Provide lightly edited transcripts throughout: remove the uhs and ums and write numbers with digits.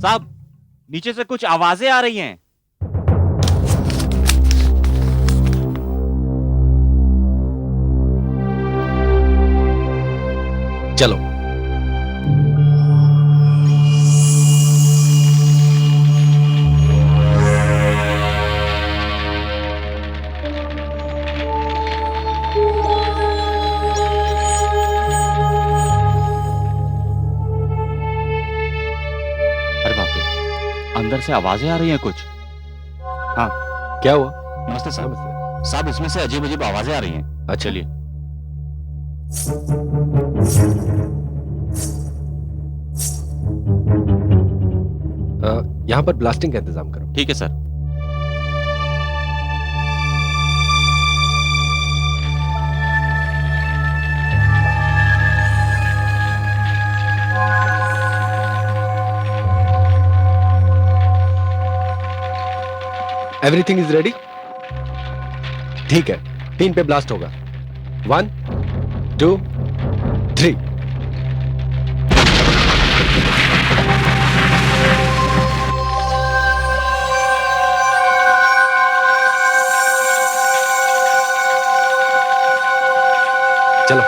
साहब, नीचे से कुछ आवाजें आ रही हैं। चलो। अरे बाप रे, अंदर से आवाजें आ रही हैं कुछ। हाँ, क्या हुआ? नमस्ते साहब। साहब, इसमें से अजीब अजीब आवाजें आ रही हैं। अच्छा। चलिए। यहाँ पर ब्लास्टिंग का इंतजाम करो। ठीक है सर। Everything is ready? ठीक है, 3 पे ब्लास्ट होगा। 1 2 3। चलो।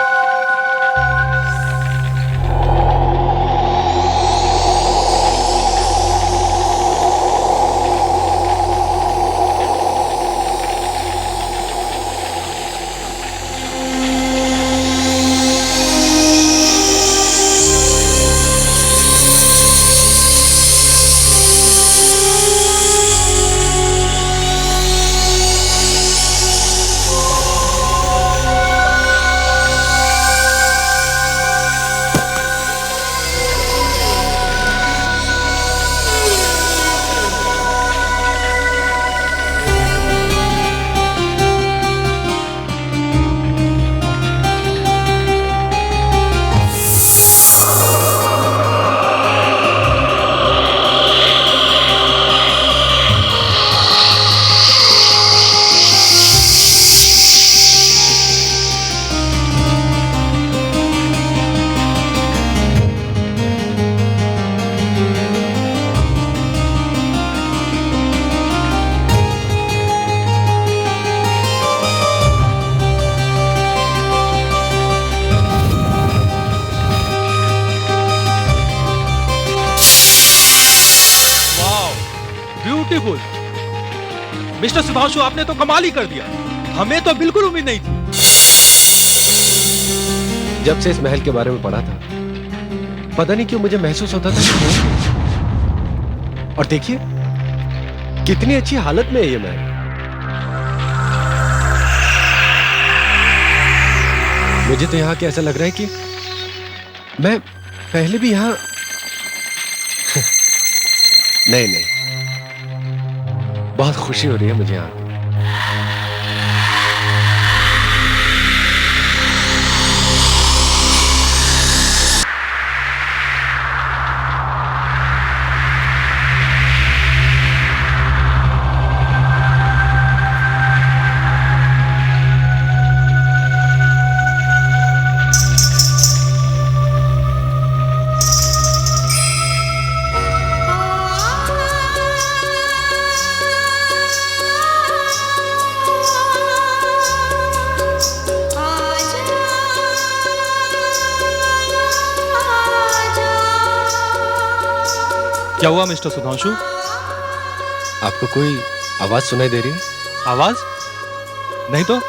ब्यूटीफुल मिस्टर सुधांशु, आपने तो कमाल ही कर दिया। हमें तो बिल्कुल उम्मीद नहीं थी। जब से इस महल के बारे में पढ़ा था, पता नहीं क्यों मुझे महसूस होता था कि और देखिए कितनी अच्छी हालत में है ये महल। मुझे तो यहां के ऐसा लग रहा है कि मैं पहले भी यहां नहीं नहीं, बहुत खुशी हो रही है मुझे यहां। क्या हुआ मिस्टर सुधांशु? आपको कोई आवाज सुनाई दे रही है? आवाज? नहीं तो।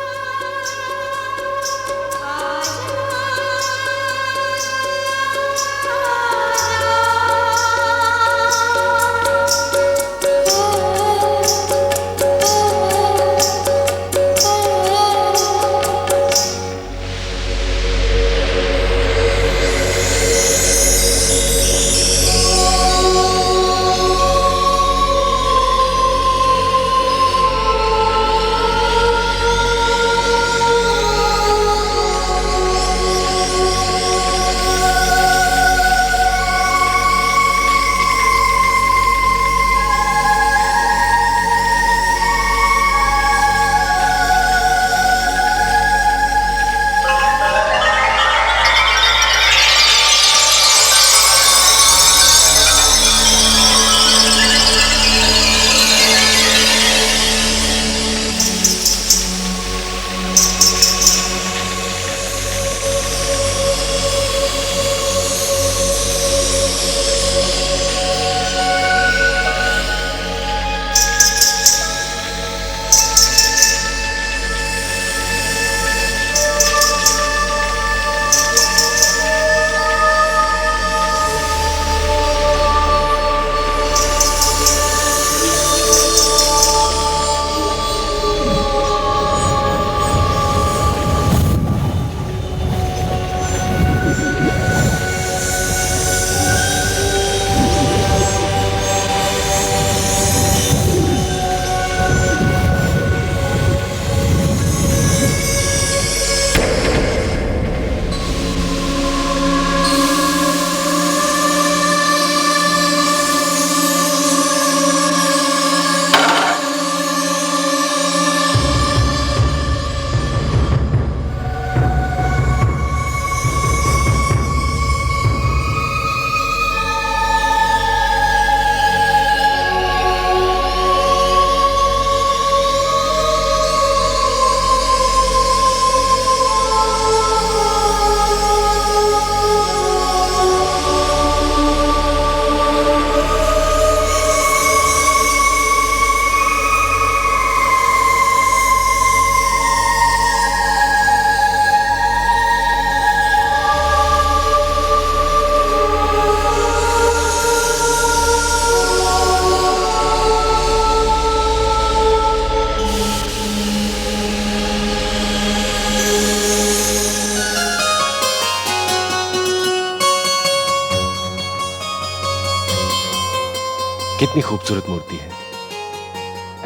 कितनी खूबसूरत मूर्ति है।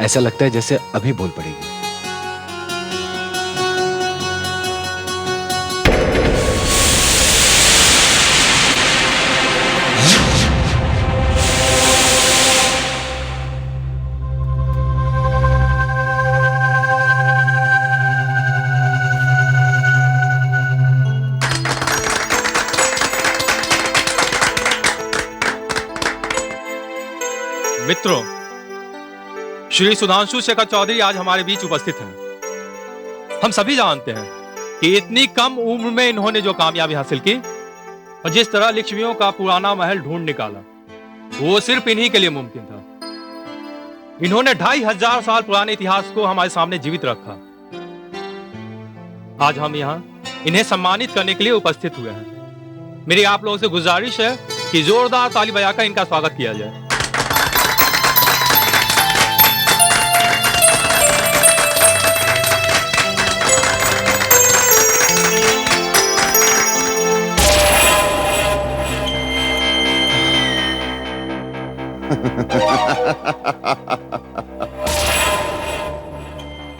ऐसा लगता है जैसे अभी बोल पड़ेगी। मित्रों, श्री सुधांशु शेखर चौधरी आज हमारे बीच उपस्थित हैं। हम सभी जानते हैं कि इतनी कम उम्र में इन्होंने जो कामयाबी हासिल की और जिस तरह लिच्छवियों का पुराना महल ढूंढ निकाला, वो सिर्फ इन्हीं के लिए मुमकिन था। इन्होंने 2500 साल पुराने इतिहास को हमारे सामने जीवित रखा। आज हम यहाँ इन्हें सम्मानित करने के लिए उपस्थित हुए हैं। मेरी आप लोगों से गुजारिश है कि जोरदार ताली बजाकर इनका स्वागत किया जाए।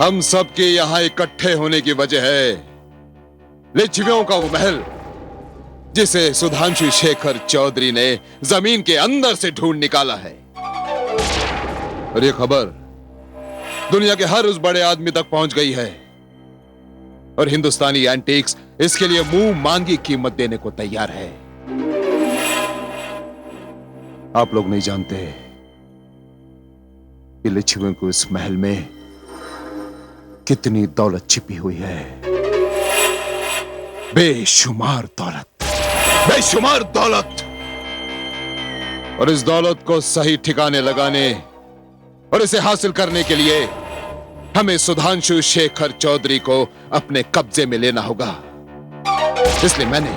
हम सबके यहां इकट्ठे होने की वजह है लिच्छवियों का वो महल जिसे सुधांशु शेखर चौधरी ने जमीन के अंदर से ढूंढ निकाला है। और ये खबर दुनिया के हर उस बड़े आदमी तक पहुंच गई है और हिंदुस्तानी एंटीक्स इसके लिए मुंह मांगी कीमत देने को तैयार है। आप लोग नहीं जानते कि लिच्छवियों को इस महल में कितनी दौलत छिपी हुई है। बेशुमार दौलत, बेशुमार दौलत। और इस दौलत को सही ठिकाने लगाने और इसे हासिल करने के लिए हमें सुधांशु शेखर चौधरी को अपने कब्जे में लेना होगा। इसलिए मैंने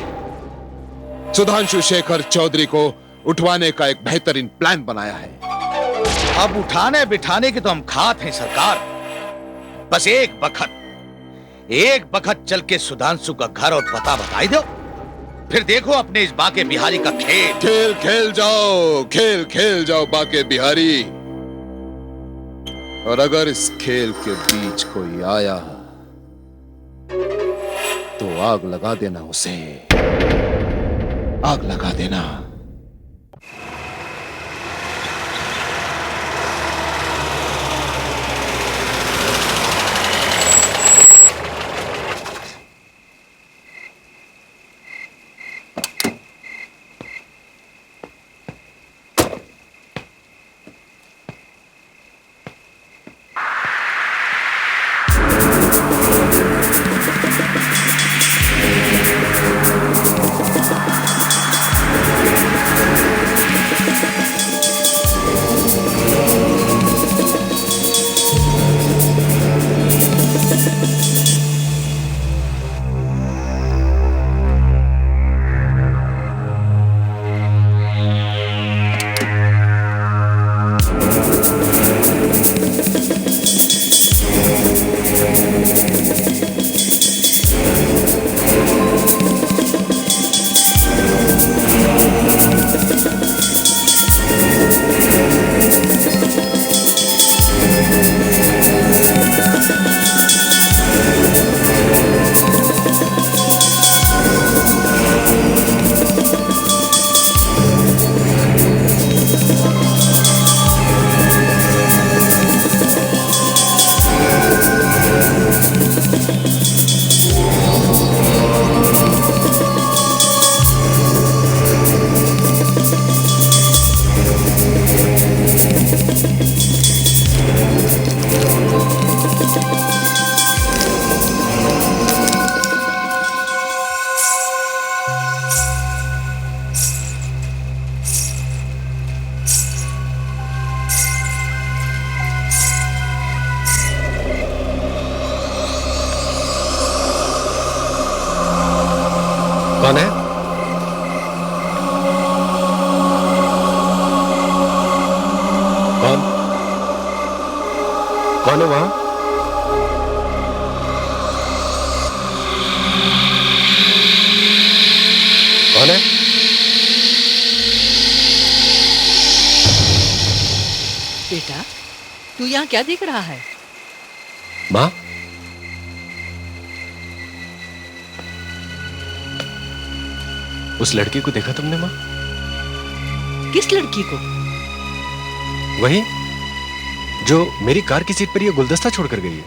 सुधांशु शेखर चौधरी को उठवाने का एक बेहतरीन प्लान बनाया है। अब उठाने बिठाने की तो हम खात हैं सरकार। बस एक बखत चल के सुधांशु का घर और पता बताई दो, फिर देखो अपने इस बाके बिहारी का खेल। खेल खेल जाओ, खेल खेल जाओ बाके बिहारी। और अगर इस खेल के बीच कोई आया तो आग लगा देना, उसे आग लगा देना। कौन है? कौन? कौन है वहां? कौन है? बेटा, तू यहाँ क्या देख रहा है? माँ, उस लड़की को देखा तुमने माँ? किस लड़की को? वही जो मेरी कार की सीट पर ये गुलदस्ता छोड़कर गई है।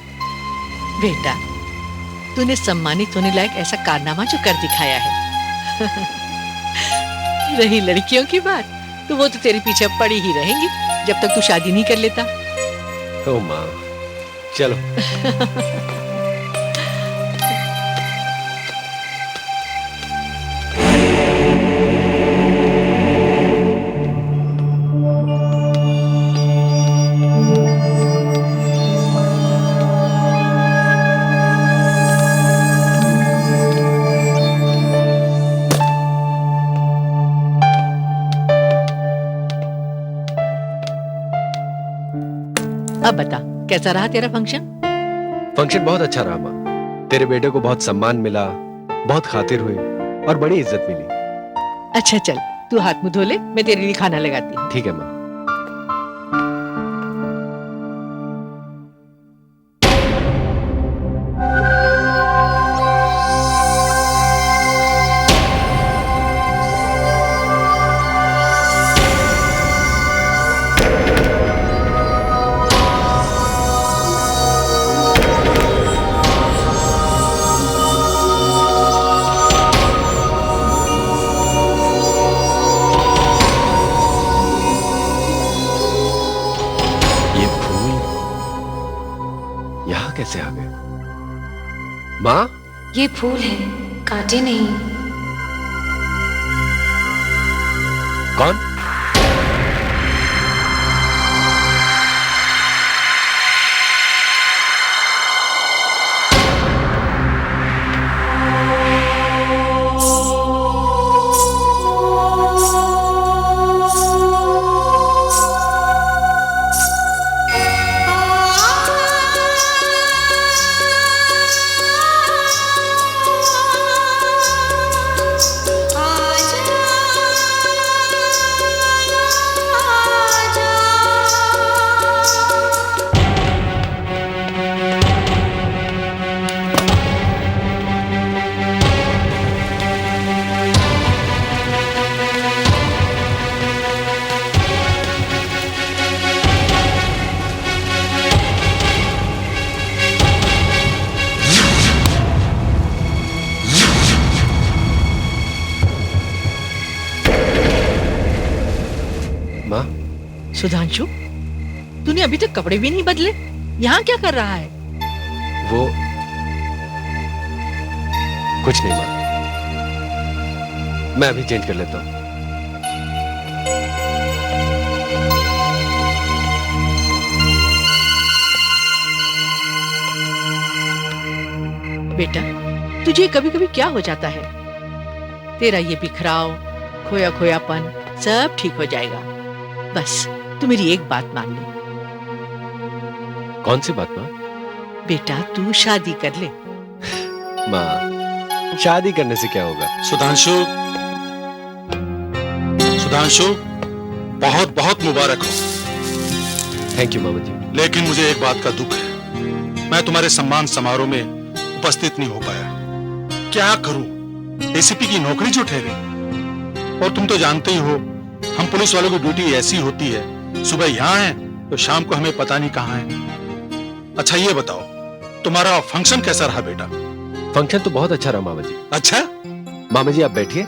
बेटा, तूने सम्मानित होने लायक ऐसा कारनामा जो कर दिखाया है। रही लड़कियों की बात, तो वो तो तेरे पीछे पड़ी ही रहेंगी जब तक तू शादी नहीं कर लेता। ओ माँ, चलो। अब बता, कैसा रहा तेरा फंक्शन? फंक्शन बहुत अच्छा रहा माँ। तेरे बेटे को बहुत सम्मान मिला, बहुत खातिर हुई और बड़ी इज्जत मिली। अच्छा चल, तू हाथ मुंह धो ले, मैं तेरे लिए खाना लगाती हूँ। ठीक है माँ। कैसे आ गए? माँ, ये फूल है, कांटे नहीं। कौन? सुधांशु, तूने अभी तक कपड़े भी नहीं बदले, यहाँ क्या कर रहा है? वो कुछ नहीं माँ, मैं अभी चेंज कर लेता हूँ। बेटा, तुझे कभी कभी क्या हो जाता है? तेरा ये बिखराव, खोया खोयापन सब ठीक हो जाएगा। बस तू मेरी एक बात मान ले। कौन सी बात माँ? बेटा, तू शादी कर ले। माँ, शादी करने से क्या होगा? सुधांशु, सुधांशु, बहुत बहुत मुबारक हो। थैंक यू मामा जी। लेकिन मुझे एक बात का दुख है, मैं तुम्हारे सम्मान समारोह में उपस्थित नहीं हो पाया। क्या करूं? एसीपी की नौकरी जो ठहरी, और तुम तो जानते ही हो हम पुलिस वालों की ड्यूटी ऐसी होती है, सुबह यहाँ है तो शाम को हमें पता नहीं कहाँ है। अच्छा ये बताओ, तुम्हारा फंक्शन कैसा रहा बेटा? फंक्शन तो बहुत अच्छा रहा मामा जी। अच्छा? मामा जी आप बैठिए,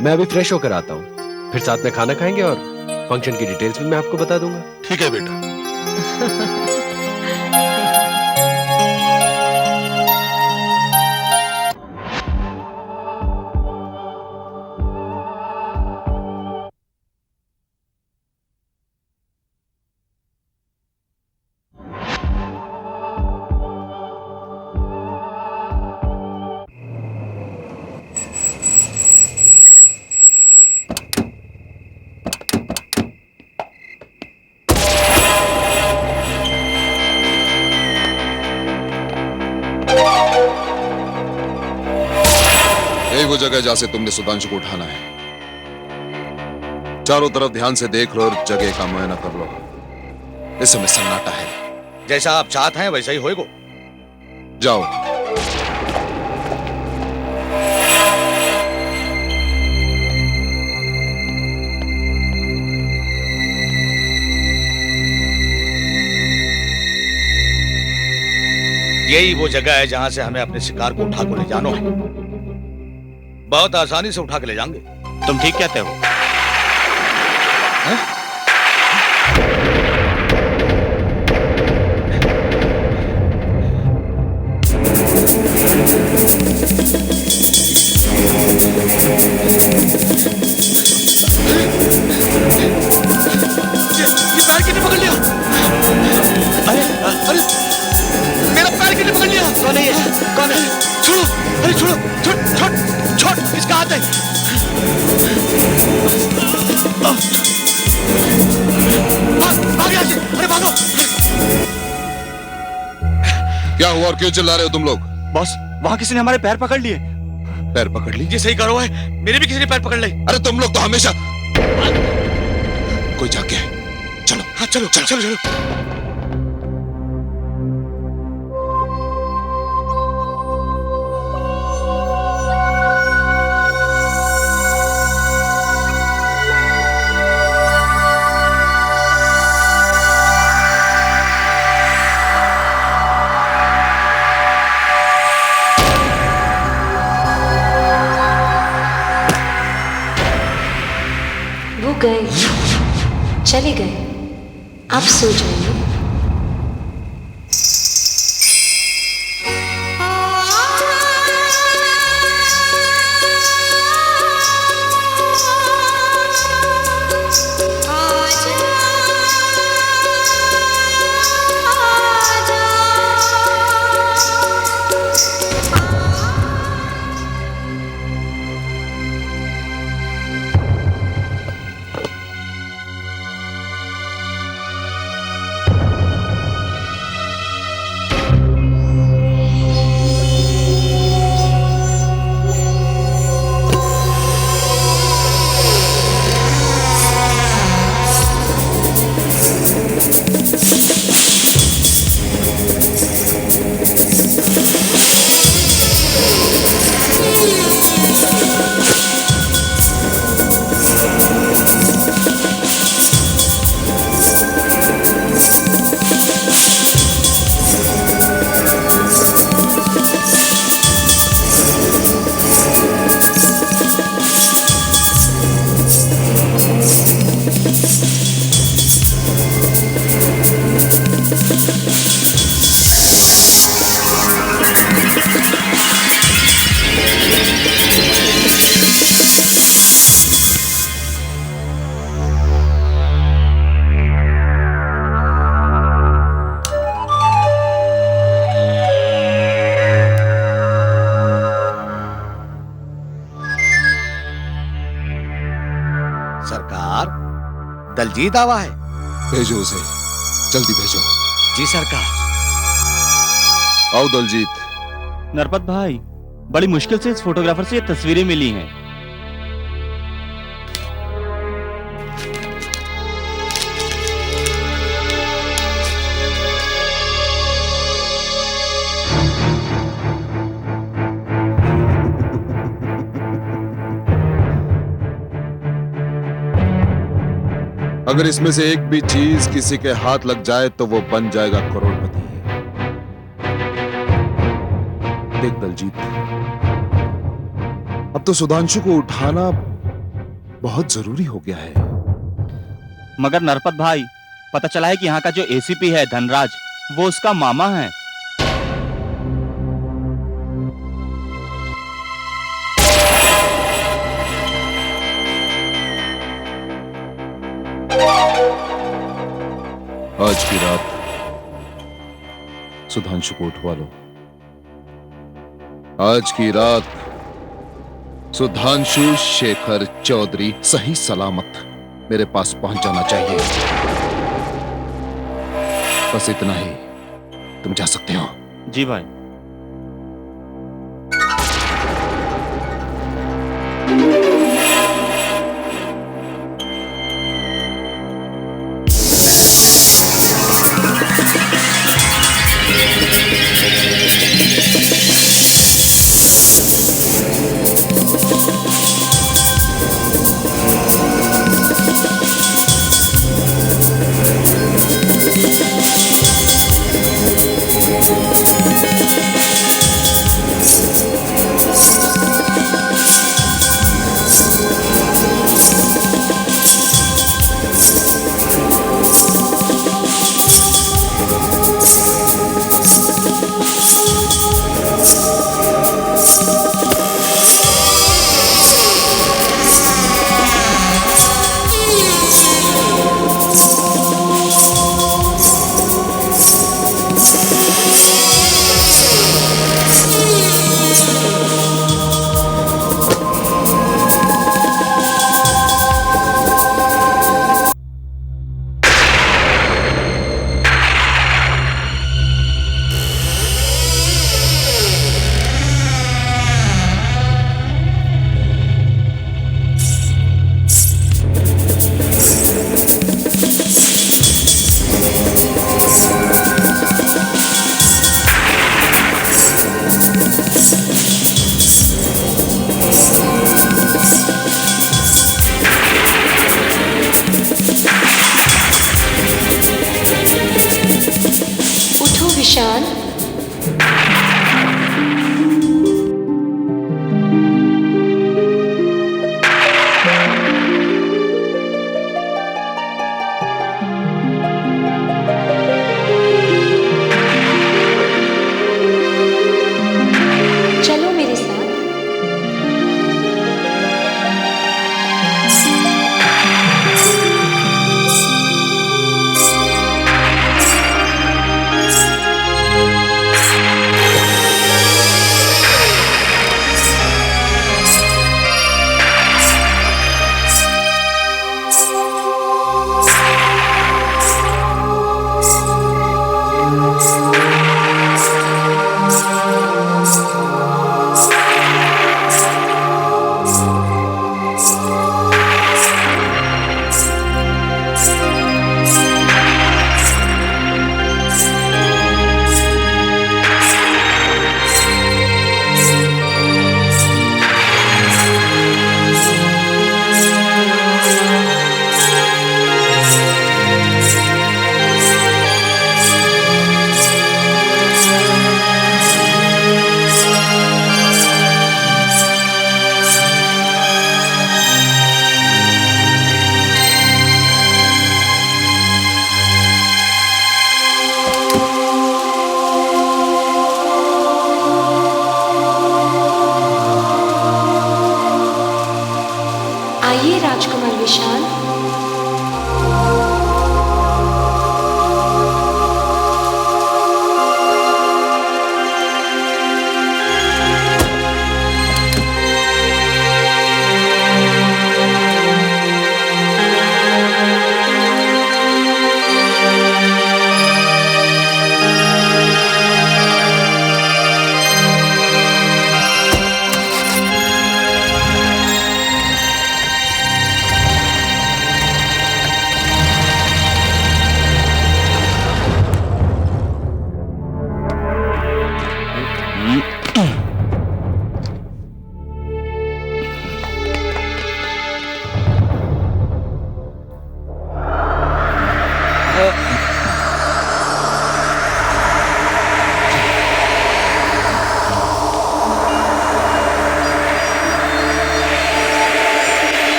मैं अभी फ्रेश होकर आता हूँ, फिर साथ में खाना खाएंगे और फंक्शन की डिटेल्स भी मैं आपको बता दूंगा। ठीक है बेटा। यही वो जगह जहां से तुमने सुधांशु को उठाना है। चारों तरफ ध्यान से देख लो और जगह का मुआयना कर लो। इस समय सन्नाटा है। जैसा आप चाहते हैं वैसा ही होएगो। जाओ। यही वो जगह है जहां से हमें अपने शिकार को उठा को ले जाना है। बहुत आसानी से उठा के ले जाएंगे। तुम ठीक कहते हो। ये पैर किसने पकड़ लिया? अरे मेरा पैर किसने पकड़ लिया? कौन है ये? कौन है? छोड़ो! अरे छोड़ो! छोड़ छोड़ छोड़! किसका हाथ है? भाग यहाँ से! अरे भागो! क्या हुआ और क्यों चिल्ला रहे हो तुम लोग? बॉस, वहां किसी ने हमारे पैर पकड़ लिए। पैर पकड़ ली? ये सही करो है, मेरे भी किसी ने पैर पकड़ ली। अरे तुम लोग तो हमेशा कोई जाके चलो। हाँ चलो चलो चलो चलो। वो गए, चले गए। आप सो जाइए। सरकार, दलजीत आवा है। भेजो उसे, जल्दी भेजो। जी सरकार। आओ दलजीत। नरपत भाई, बड़ी मुश्किल से इस फोटोग्राफर से ये तस्वीरें मिली हैं। अगर इसमें से एक भी चीज किसी के हाथ लग जाए तो वो बन जाएगा करोड़पति। देख दलजीत, अब तो सुधांशु को उठाना बहुत जरूरी हो गया है। मगर नरपत भाई, पता चला है कि यहाँ का जो एसीपी है धनराज, वो उसका मामा है। आज की रात सुधांशु को उठवा लो। आज की रात सुधांशु शेखर चौधरी सही सलामत मेरे पास पहुंच जाना चाहिए। बस इतना ही, तुम जा सकते हो। जी भाई। आइए राजकुमार विशाल।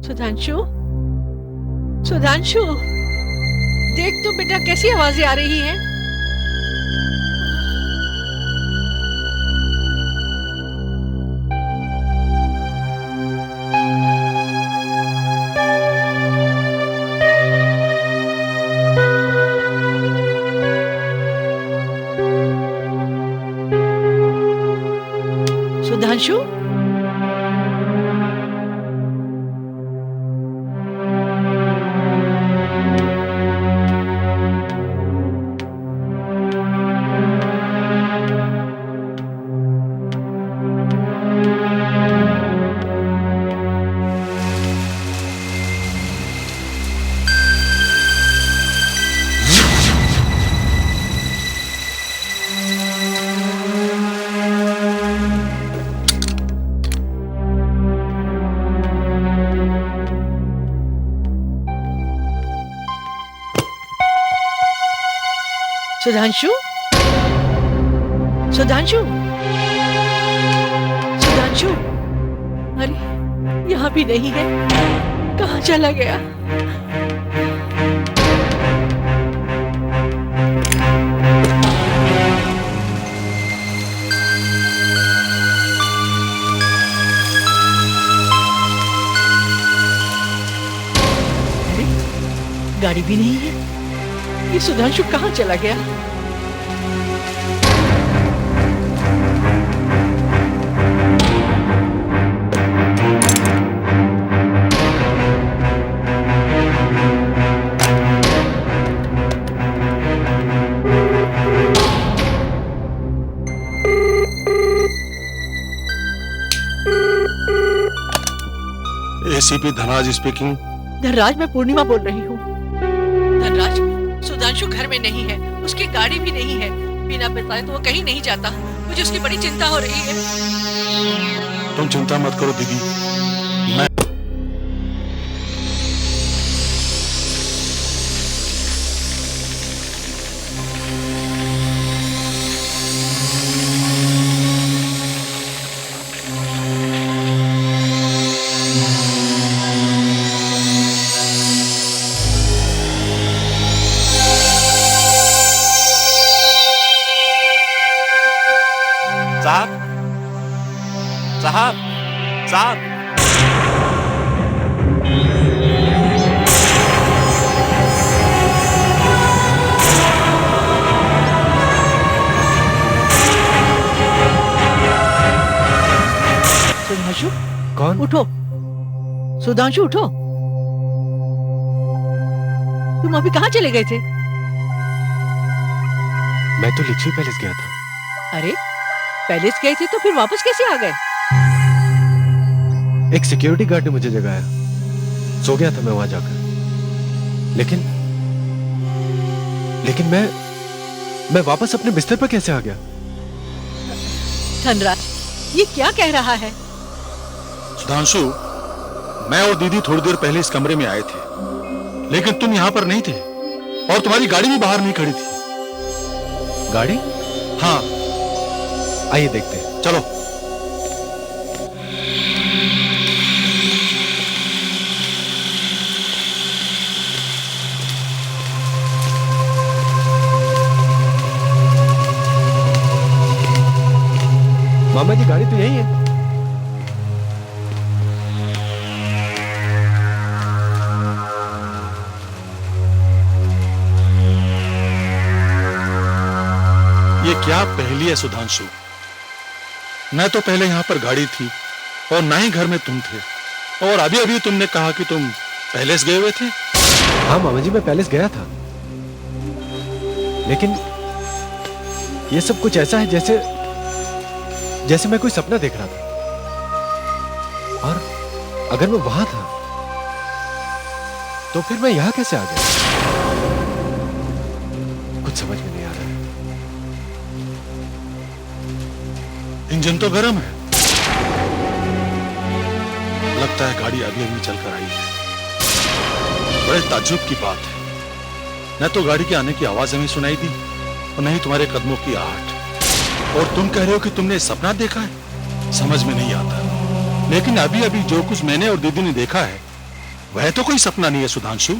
सुधांशु, सुधांशु, देख तो बेटा कैसी आवाजें आ रही हैं। सुधांशु, सुधांशु, सुधांशु, सुधांशु, अरे यहाँ भी नहीं है, कहाँ चला गया? अरे गाड़ी भी नहीं है, ये सुधांशु कहाँ चला गया? ACP Dhanraj speaking. धनराज, मैं पूर्णिमा बोल रही हूँ। धनराज, सुधांशु घर में नहीं है, उसकी गाड़ी भी नहीं है, बिना बताए तो वो कहीं नहीं जाता। मुझे उसकी बड़ी चिंता हो रही है। तुम चिंता मत करो दीदी, मैं साहब, साहब, साहब, सुधांशु, कौन? उठो। सुधांशु उठो। तुम अभी कहाँ चले गए थे? मैं तो लिच्छवी पैलेस गया था। अरे पैलेस गए थे तो फिर वापस कैसे आ गए? एक सिक्योरिटी गार्ड ने मुझे जगाया। सो गया था मैं वहां जाकर, लेकिन मैं वापस अपने बिस्तर पर कैसे आ गया? धनराज, ये क्या कह रहा है? सुधांशु, मैं और दीदी थोड़ी देर पहले इस कमरे में आए थे, लेकिन तुम यहां पर नहीं थे और तुम्हारी गाड़ी भी बाहर नहीं खड़ी थी। गाड़ी? हाँ, आइए देखते हैं। चलो। मामा जी, गाड़ी तो यही है। ये क्या पहेली है सुधांशु? न तो पहले यहां पर गाड़ी थी और ना ही घर में तुम थे, और अभी अभी तुमने कहा कि तुम पैलेस गए हुए थे। हाँ मामा जी, मैं पैलेस गया था, लेकिन ये सब कुछ ऐसा है जैसे मैं कोई सपना देख रहा था। और अगर मैं वहां था तो फिर मैं यहां कैसे आ गया? कुछ समझ में नहीं आ रहा है। इंजन तो गर्म है, लगता है गाड़ी अभी अभी चलकर आई है। बड़े ताज्जुब की बात है, न तो गाड़ी के आने की आवाज हमें सुनाई दी और न ही तुम्हारे कदमों की आहट। और तुम कह रहे हो कि तुमने सपना देखा है? समझ में नहीं आता। लेकिन अभी अभी जो कुछ मैंने और दीदी ने देखा है वह तो कोई सपना नहीं है सुधांशु।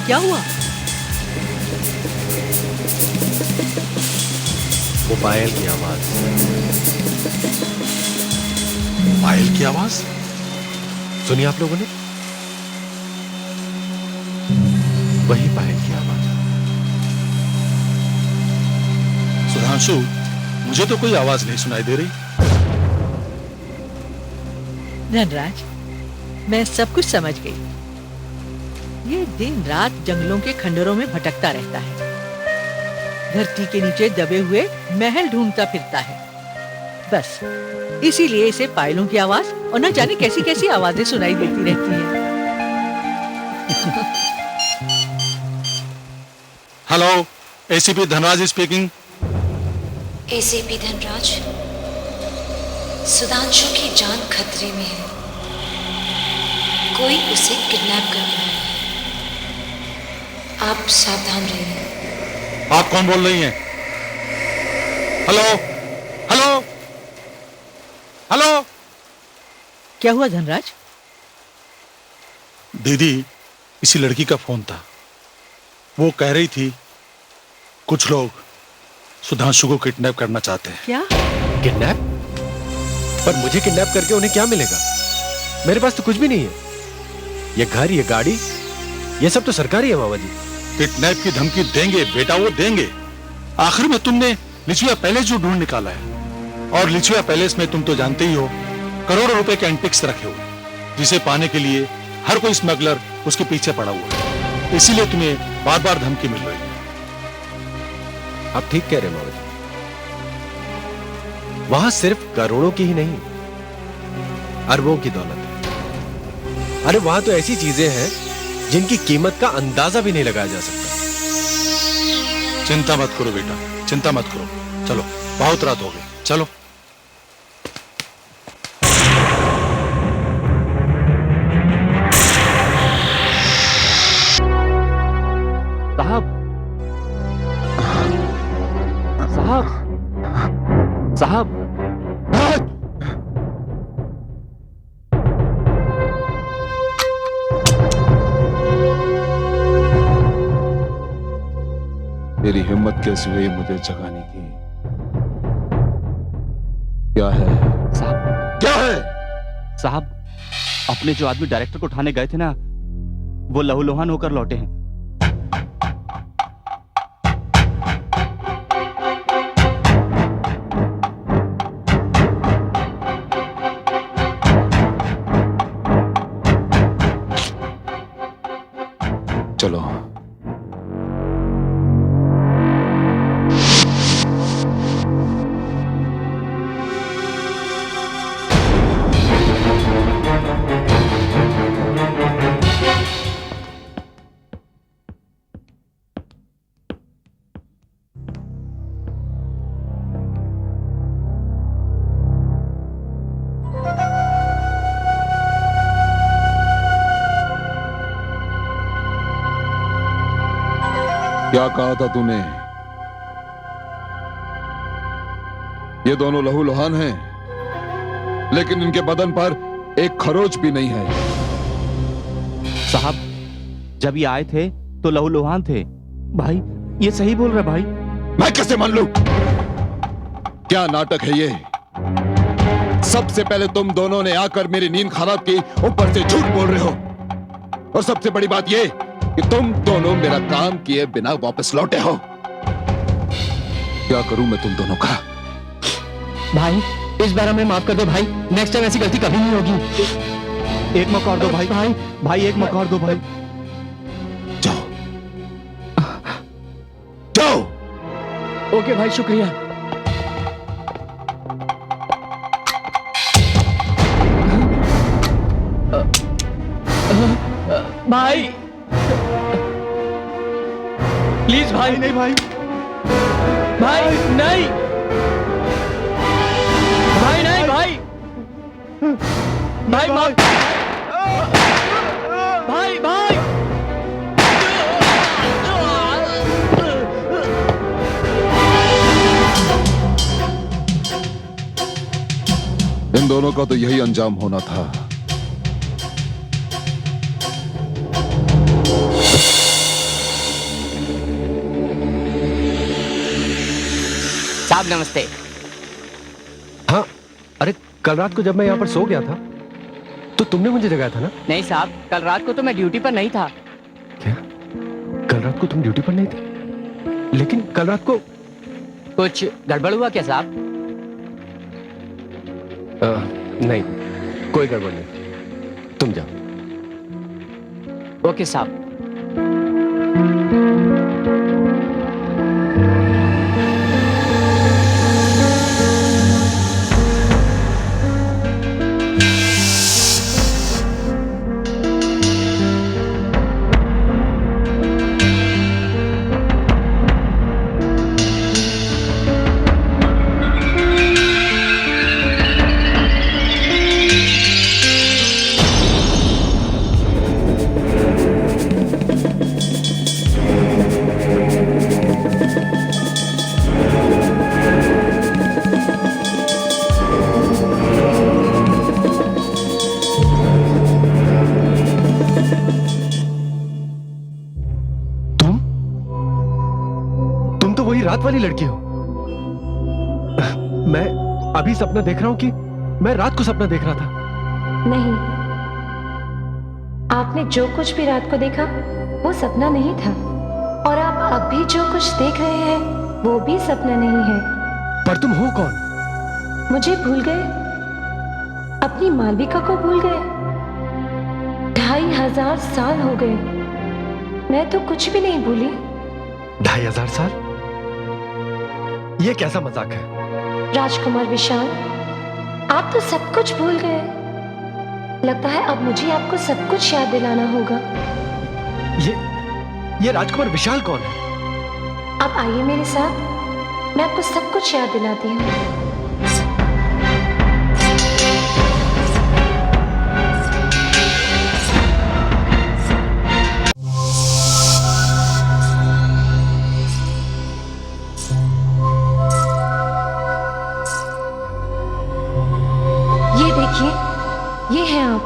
क्या हुआ? वो पायल की आवाज। पायल की आवाज? सुनी आप लोगों ने? वही पायल की आवाज। सुधांशु, मुझे तो कोई आवाज नहीं सुनाई दे रही। धनराज, मैं सब कुछ समझ गई। ये दिन रात जंगलों के खंडरों में भटकता रहता है, धरती के नीचे दबे हुए महल ढूंढता फिरता है। बस इसीलिए इसे पायलों की आवाज और न जाने कैसी कैसी आवाजें सुनाई देती रहती हैं। Hello, ACP Dhanraj speaking. ACP Dhanraj, Sudhanshu की जान खतरे में है। कोई उसे किडनैप करने वाला है। आप सावधान रहिए। आप कौन बोल रही हैं? Hello, hello, hello. क्या हुआ धनराज? दीदी, इसी लड़की का फोन था। वो कह रही थी कुछ लोग सुधांशु को किडनैप करना चाहते हैं। क्या? किडनैप? पर मुझे किडनैप करके उन्हें क्या मिलेगा? मेरे पास तो कुछ भी नहीं है। ये घर, ये गाड़ी, ये सब तो सरकारी है मामा जी। किडनैप की धमकी देंगे बेटा, वो देंगे। आखिर में तुमने लिचुआ पैलेस जो ढूंढ निकाला है, और लिचुआ पैलेस में तुम तो जानते ही हो करोड़ों रुपए के एंटिक्स रखे हुए, जिसे पाने के लिए हर कोई स्मगलर उसके पीछे पड़ा हुआ है। इसीलिए तुम्हें बार बार धमकी मिल रही है। आप ठीक कह रहे हैं मामा जी। वहां सिर्फ करोड़ों की ही नहीं, अरबों की दौलत है। अरे वहां तो ऐसी चीजें हैं जिनकी कीमत का अंदाजा भी नहीं लगाया जा सकता। चिंता मत करो बेटा, चिंता मत करो। चलो, बहुत रात हो गई, चलो। साहब, साहब, साहब। तेरी हिम्मत कैसी हुई मुझे जगाने की? क्या है? साहब, क्या है? साहब, अपने जो आदमी डायरेक्टर को उठाने गए थे ना, वो लहूलुहान होकर लौटे हैं। चलो। क्या कहा था तूने? ये दोनों लहूलुहान हैं, लेकिन इनके बदन पर एक खरोच भी नहीं है। साहब, जब ये आए थे तो लहूलुहान थे। भाई, ये सही बोल रहा भाई। मैं कैसे मान लूं? क्या नाटक है ये? सबसे पहले तुम दोनों ने आकर मेरी नींद खराब की, ऊपर से झूठ बोल रहे हो। और सबसे बड़ी बात ये कि तुम दोनों मेरा काम किए बिना वापस लौटे हो। क्या करूं मैं तुम दोनों का? भाई, इस बार हमें माफ कर दो भाई। नेक्स्ट टाइम ऐसी गलती कभी नहीं होगी। एक मौका और दो भाई। भाई एक मौका और दो भाई। जाओ जाओ। ओके भाई, शुक्रिया। भाई प्लीज भाई। नहीं भाई, भाई नहीं, भाई नहीं, भाई भाई भाई भाई भाई। इन दोनों का तो यही अंजाम होना था। साहब नमस्ते। हाँ, अरे कल रात को जब मैं यहाँ पर सो गया था तो तुमने मुझे जगाया था ना? नहीं साहब, कल रात को तो मैं ड्यूटी पर नहीं था। क्या? कल रात को तुम ड्यूटी पर नहीं थे? लेकिन कल रात को कुछ गड़बड़ हुआ क्या साहब? नहीं, कोई गड़बड़ नहीं। तुम जाओ। ओके साहब। रात वाली लड़की हो? मैं अभी सपना देख रहा हूं कि मैं रात को सपना देख रहा था। नहीं, आपने जो कुछ भी रात को देखा वो सपना नहीं था, और आप अब भी जो कुछ देख रहे हैं वो भी सपना नहीं है। पर तुम हो कौन? मुझे भूल गए? अपनी मालविका को भूल गए? 2500 साल हो गए, मैं तो कुछ भी नहीं भूली। 2500 साल? ये कैसा मजाक है? राजकुमार विशाल, आप तो सब कुछ भूल गए। लगता है अब मुझे आपको सब कुछ याद दिलाना होगा। ये राजकुमार विशाल कौन है? अब आइए मेरे साथ, मैं आपको सब कुछ याद दिलाती हूँ। ये देखिए, ये हैं आप।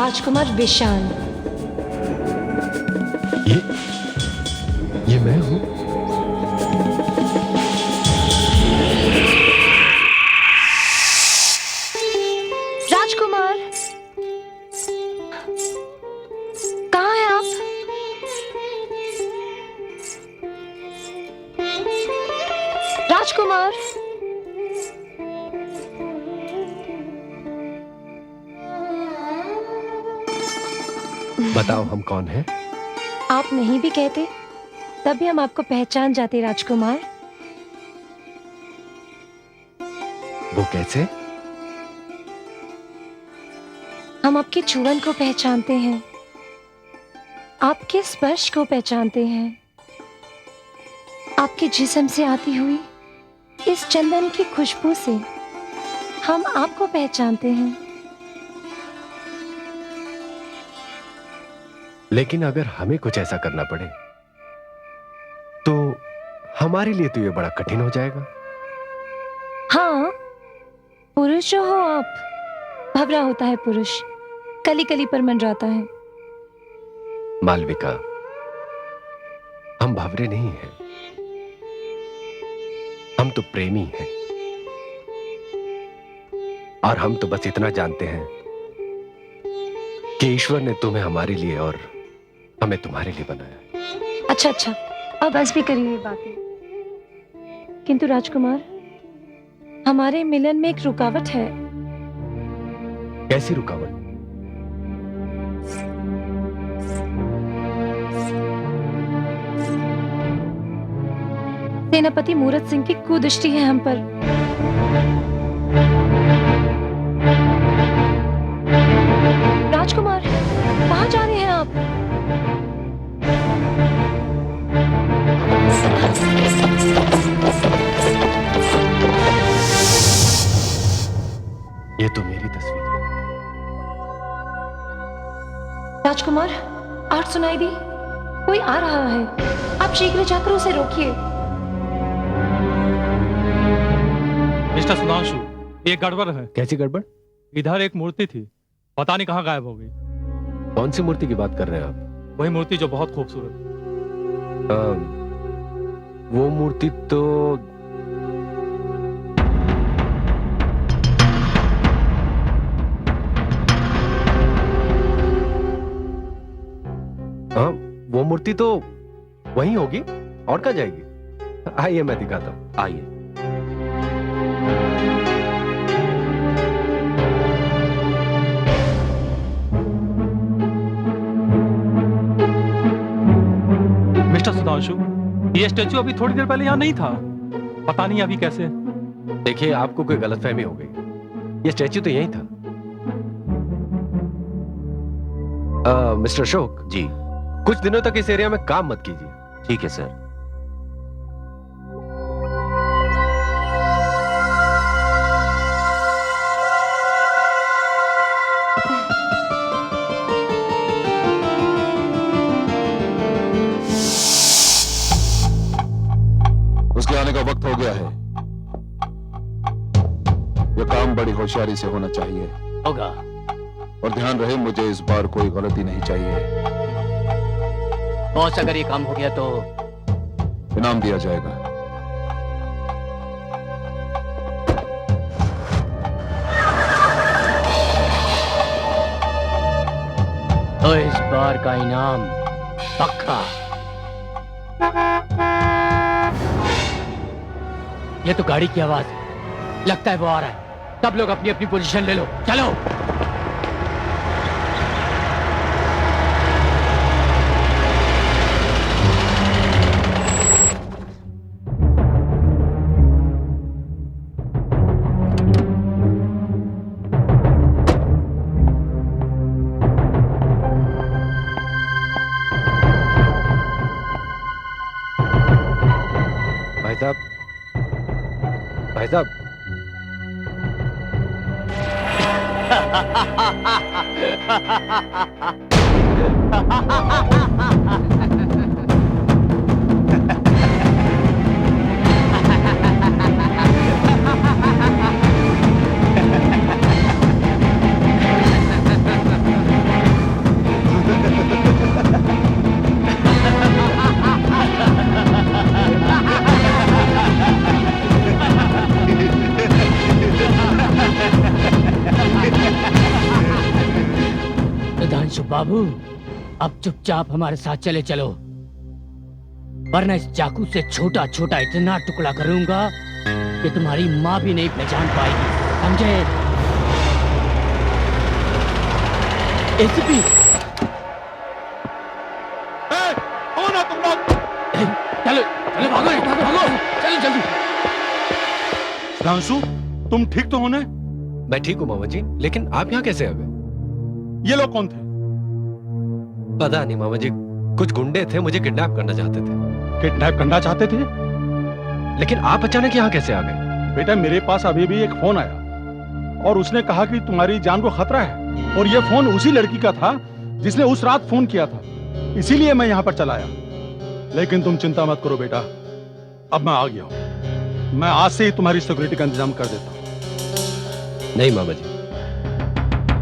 राजकुमार विशाल। ये मैं हूं। राजकुमार, कहाँ हैं आप? राजकुमार, बताओ हम कौन हैं? आप नहीं भी कहते तब भी हम आपको पहचान जाते राजकुमार। वो कैसे? हम आपके छुअन को पहचानते हैं, आपके स्पर्श को पहचानते हैं, आपके जिस्म से आती हुई इस चंदन की खुशबू से हम आपको पहचानते हैं। लेकिन अगर हमें कुछ ऐसा करना पड़े तो हमारे लिए तो ये बड़ा कठिन हो जाएगा। हाँ, पुरुष जो हो आप, भवरा होता है पुरुष, कली कली पर मंडराता है। मालविका, हम भवरे नहीं हैं, हम तो प्रेमी हैं। और हम तो बस इतना जानते हैं कि ईश्वर ने तुम्हें हमारे लिए और हमें तुम्हारे लिए बनाया। अच्छा अच्छा, अब बस भी करिए ये बातें। किंतु राजकुमार, हमारे मिलन में एक रुकावट है। कैसी रुकावट? सेनापति मूरत सिंह की कुदृष्टि है हम पर। राजकुमार, कहाँ जा रहे हैं आप? ये तो मेरी तस्वीर है। राजकुमार, आवाज सुनाई दी, कोई आ रहा है। आप शीघ्र जाकर उसे रोकिए। मिस्टर सुधांशु, ये गड़बड़ है। कैसी गड़बड़? इधर एक मूर्ति थी, पता नहीं कहाँ गायब हो गई। कौन सी मूर्ति की बात कर रहे हैं आप? वही मूर्ति जो बहुत खूबसूरत। वो मूर्ति तो हाँ, वो मूर्ति तो वहीं होगी, और कहाँ जाएगी? आइए मैं दिखाता हूँ। आइए। मिस्टर सुधांशु, ये स्टैचू अभी थोड़ी देर पहले यहाँ नहीं था, पता नहीं अभी कैसे। देखिए, आपको कोई गलतफहमी हो गई, ये स्टैचू तो यहीं था। मिस्टर अशोक जी। कुछ दिनों तक इस एरिया में काम मत कीजिए। ठीक है सर। उसके आने का वक्त हो गया है। यह काम बड़ी होशियारी से होना चाहिए। होगा। और ध्यान रहे, मुझे इस बार कोई गलती नहीं चाहिए। बॉस, अगर ये काम हो गया तो इनाम दिया जाएगा। तो इस बार का इनाम पक्का। ये तो गाड़ी की आवाज है, लगता है वो आ रहा है। सब लोग अपनी अपनी पोजीशन ले लो, चलो। भाई साहब, बाबू, अब चुपचाप हमारे साथ चले चलो, वरना इस चाकू से छोटा छोटा इतना टुकड़ा करूंगा कि तुम्हारी माँ भी नहीं पहचान पाएगी, समझे? एसीपी, कौन हो तुम लोग? चलो चलो, भागो भागो, चलो जल्दी। सुधांशु, तुम ठीक तो होने? मैं ठीक हूँ मामा जी, लेकिन आप यहाँ कैसे आ गए? ये लोग कौन थे? पता नहीं मामा जी, कुछ गुंडे थे, मुझे किडनैप करना चाहते थे। किडनैप करना चाहते थे? लेकिन आप अचानक यहाँ कैसे आ गए? बेटा, मेरे पास अभी भी एक फोन आया और उसने कहा कि तुम्हारी जान को खतरा है, और ये फोन उसी लड़की का था जिसने उस रात फोन किया था, इसीलिए मैं यहाँ पर चला आया। लेकिन तुम चिंता मत करो बेटा, अब मैं आ गया हूँ। मैं आज से ही तुम्हारी सिक्योरिटी का इंतजाम कर देता हूँ। नहीं मामा जी,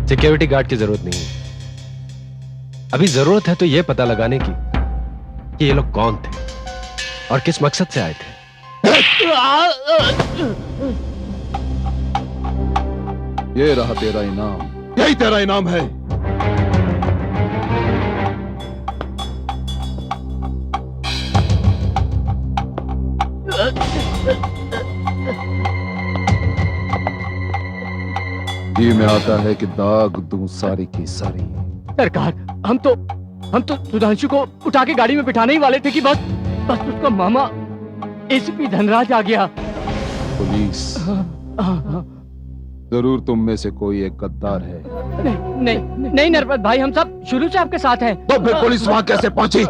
सिक्योरिटी गार्ड की जरूरत नहीं है। अभी जरूरत है तो यह पता लगाने की कि ये लोग कौन थे और किस मकसद से आए थे। ये रहा तेरा इनाम, यही तेरा इनाम है। ये में आता है कि दाग दूं सारी की सारी। सरकार, हम तो सुधांशु को उठा के गाड़ी में बिठाने ही वाले थे कि बस उसका मामा एसीपी धनराज आ गया। पुलिस, जरूर तुम में से कोई एक गद्दार है। नहीं नरपत भाई, हम सब शुरू से आपके साथ हैं। तो फिर पुलिस वहां कैसे पहुंची?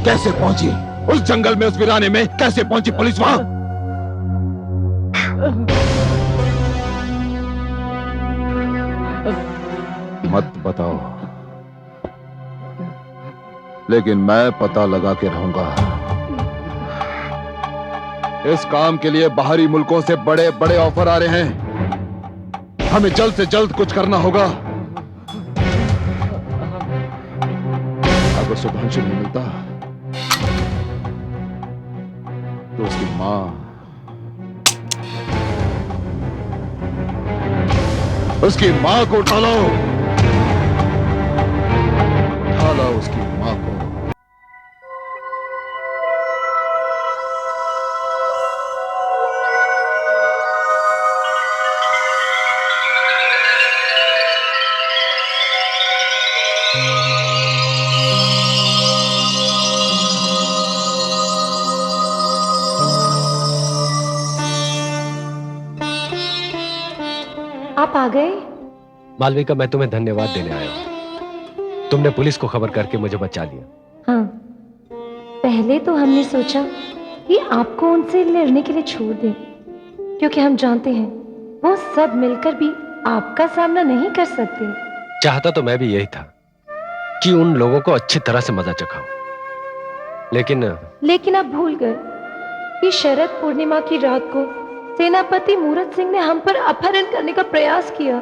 कैसे पहुंची? उस जंगल में, उस वीराने में कैसे पहुंची पुलिस वहां? मत बताओ, लेकिन मैं पता लगा के रहूंगा। इस काम के लिए बाहरी मुल्कों से बड़े बड़े ऑफर आ रहे हैं। हमें जल्द से जल्द कुछ करना होगा। अगर सुधांशु नहीं मिलता तो उसकी मां, उसकी मां को उठा लो, उठा लो उसकी मां को। आप आ गए? मालविका, मैं तुम्हें धन्यवाद देने आया हूं। तुमने पुलिस को खबर करके मुझे बचा लिया। हाँ, पहले तो हमने सोचा कि आपको उनसे लड़ने के लिए छोड़ दें, क्योंकि हम जानते हैं वो सब मिलकर भी आपका सामना नहीं कर सकते। चाहता तो मैं भी यही था कि उन लोगों को अच्छी तरह से मजा चखाऊं, लेकिन आप भूल गए कि शरद पूर्णिमा की रात को सेनापति मूरत सिंह ने हम पर अपहरण करने का प्रयास किया। आ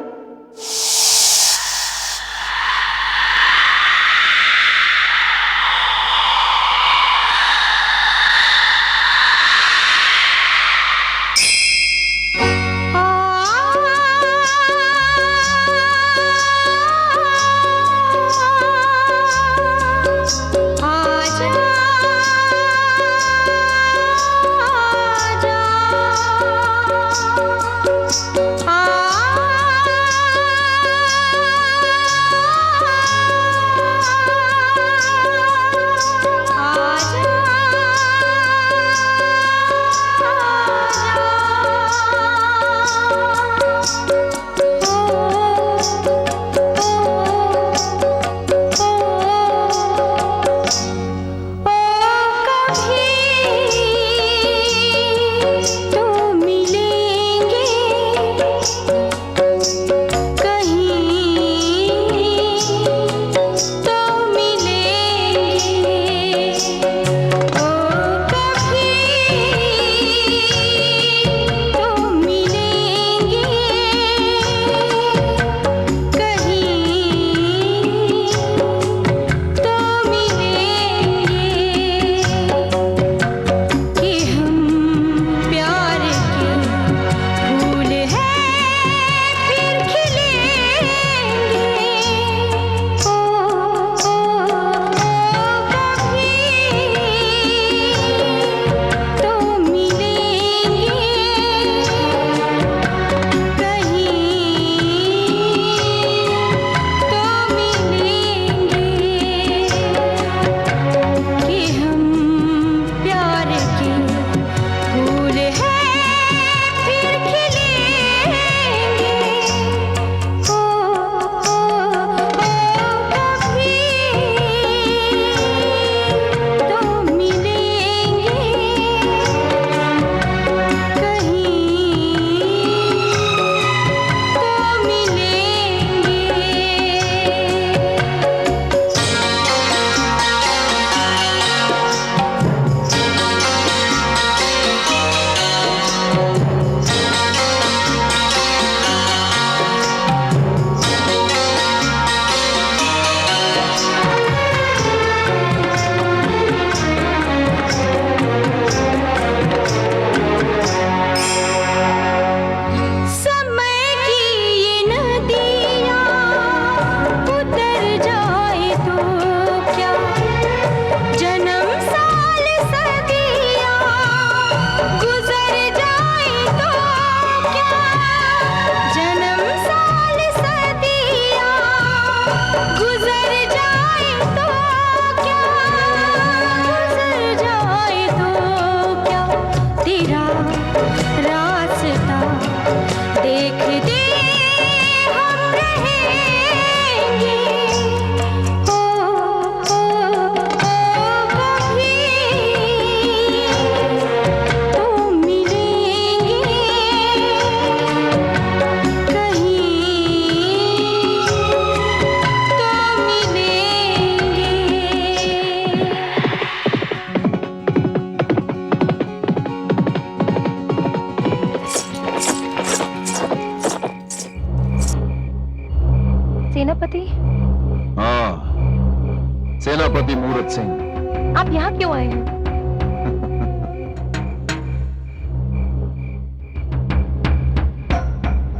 सेनापति मूरत सिंह। आप यहाँ क्यों आए हैं?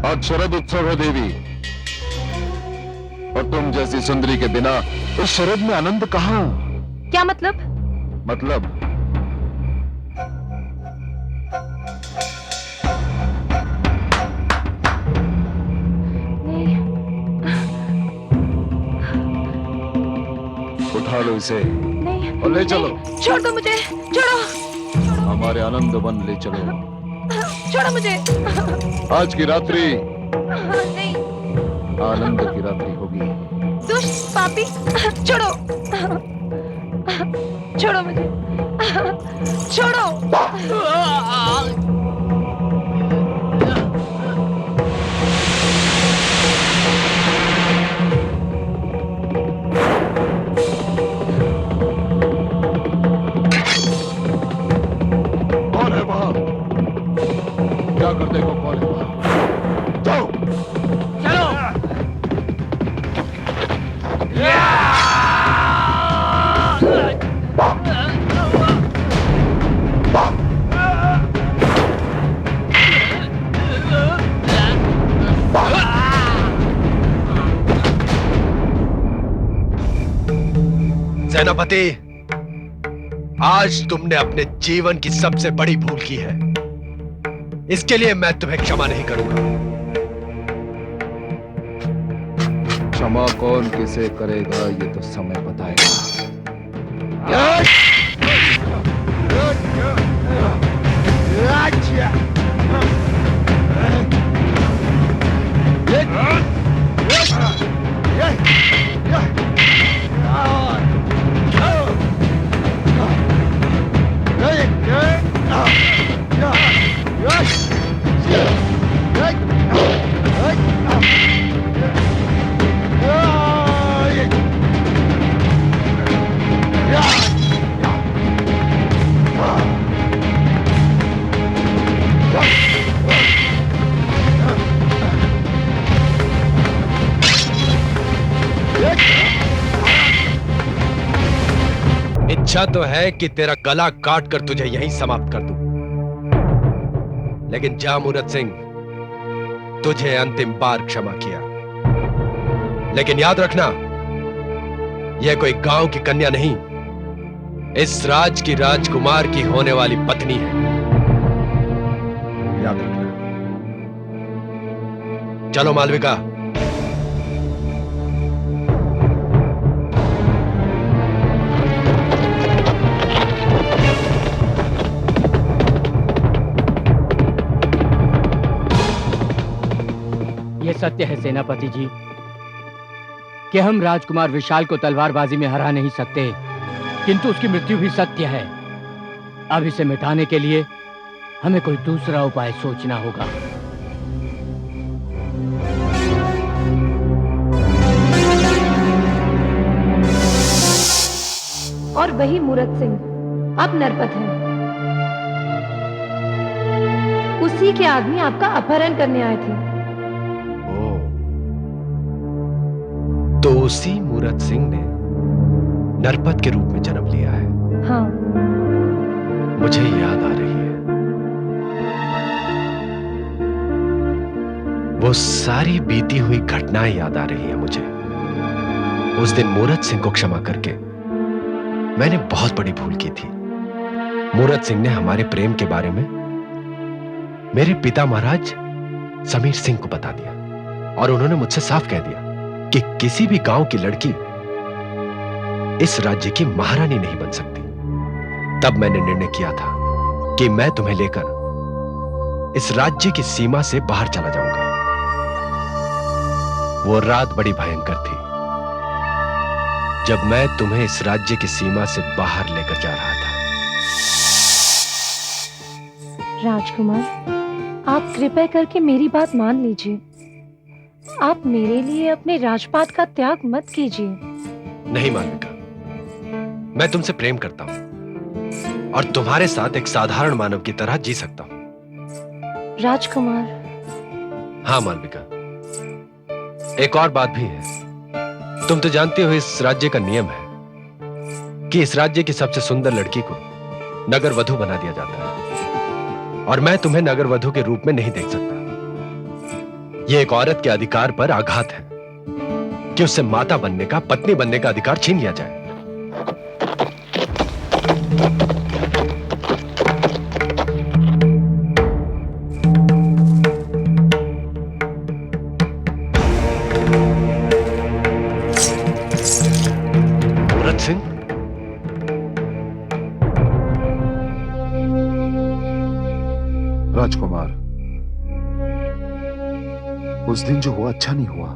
आज शरद उत्सव है देवी, और तुम जैसी सुंदरी के बिना इस शरद में आनंद कहाँ? क्या मतलब? मतलब नहीं, उठा लो इसे नहीं, और ले चलो। नहीं, छोड़ दो मुझे, छोड़ो, हमारे आनंद वन ले चलो। छोड़ो मुझे। आज की रात्रि नहीं, आनंद की रात्रि होगी। दुष्ट पापी, छोड़ो, छोड़ो मुझे, छोड़ो। कौन है वहां? क्या करते हो? कौन है वहां? जाओ। चलो। सेनापति, आज तुमने अपने जीवन की सबसे बड़ी भूल की है। इसके लिए मैं तुम्हें क्षमा नहीं करूंगा। क्षमा कौन किसे करेगा ये तो समय बताएगा। इच्छा तो है कि तेरा गला काट कर तुझे यहीं समाप्त कर दूं, लेकिन जा मूरत सिंह, तुझे अंतिम बार क्षमा किया। लेकिन याद रखना, यह कोई गांव की कन्या नहीं, इस राज की राजकुमार की होने वाली पत्नी है। याद रखना। चलो मालविका। ये सत्य है सेनापति जी कि हम राजकुमार विशाल को तलवारबाजी में हरा नहीं सकते, किंतु उसकी मृत्यु भी सत्य है। अब इसे मिटाने के लिए हमें कोई दूसरा उपाय सोचना होगा। और वही मूरत सिंह अब नरपत है। उसी के आदमी आपका अपहरण करने आए थे। तो उसी मूरत सिंह ने नरपत के रूप में जन्म लिया है। हाँ। मुझे याद आ रही है वो सारी बीती हुई घटनाएं याद आ रही है मुझे। उस दिन मूरत सिंह को क्षमा करके मैंने बहुत बड़ी भूल की थी। मूरत सिंह ने हमारे प्रेम के बारे में मेरे पिता महाराज समीर सिंह को बता दिया और उन्होंने मुझसे साफ कह दिया कि किसी भी गांव की लड़की इस राज्य की महारानी नहीं बन सकती। तब मैंने निर्णय किया था कि मैं तुम्हें लेकर इस राज्य की सीमा से बाहर चला जाऊंगा। वो रात बड़ी भयंकर थी जब मैं तुम्हें इस राज्य की सीमा से बाहर लेकर जा रहा था। राजकुमार, आप कृपया करके मेरी बात मान लीजिए। आप मेरे लिए अपने राजपाट का त्याग मत कीजिए। नहीं मालविका, मैं तुमसे प्रेम करता हूं और तुम्हारे साथ एक साधारण मानव की तरह जी सकता हूं। राजकुमार। हाँ मालविका, एक और बात भी है। तुम तो जानते हो इस राज्य का नियम है कि इस राज्य की सबसे सुंदर लड़की को नगर वधु बना दिया जाता है और मैं तुम्हें नगर वधु के रूप में नहीं देख सकता। यह एक औरत के अधिकार पर आघात है कि उससे माता बनने का, पत्नी बनने का अधिकार छीन लिया जाए। मूरत सिंह, राजकुमार, उस दिन जो हुआ अच्छा नहीं हुआ।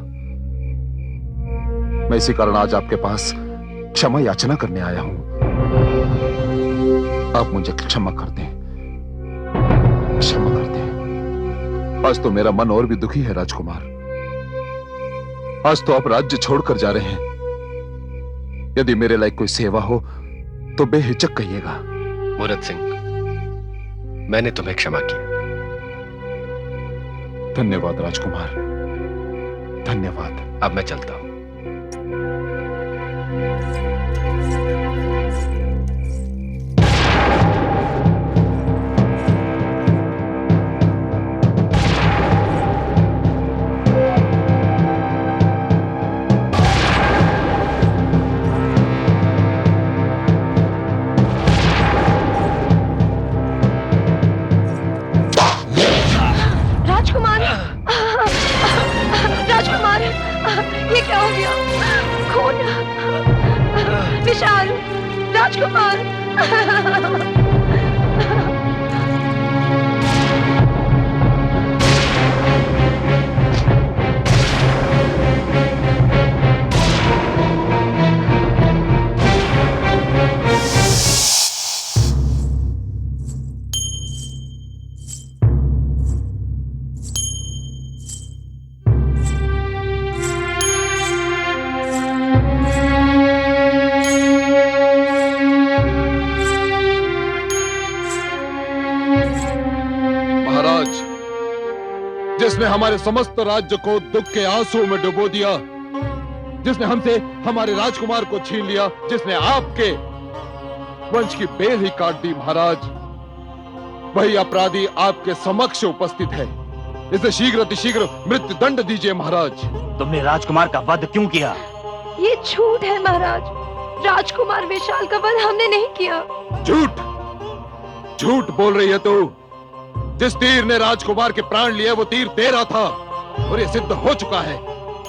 मैं इसी कारण आज आपके पास क्षमा याचना करने आया हूं। आप मुझे क्षमा कर दें, क्षमा कर दें। आज तो मेरा मन और भी दुखी है राजकुमार। आज तो आप राज्य छोड़कर जा रहे हैं। यदि मेरे लायक कोई सेवा हो तो बेहिचक कहिएगा। मूरत सिंह, मैंने तुम्हें क्षमा किया। धन्यवाद राजकुमार, धन्यवाद। अब मैं चलता हूं। राजकुमार, राजकुमार, ये क्या हो गया? खून, विशाल, राजकुमार। जिसने हमारे समस्त राज्य को दुख के आंसू में डुबो दिया, जिसने हमसे हमारे राजकुमार को छीन लिया, जिसने आपके वंश की बेल ही काट दी महाराज, वही अपराधी आपके समक्ष उपस्थित है। इसे शीघ्र अतिशीघ्र मृत्यु दंड दीजिए महाराज। तुमने राजकुमार का वध क्यों किया? ये झूठ है महाराज। राजकुमार विशाल का वध हमने नहीं किया। झूठ, झूठ बोल रही है तू। जिस तीर ने राजकुमार के प्राण लिए वो तीर तेरा था और ये सिद्ध हो चुका है,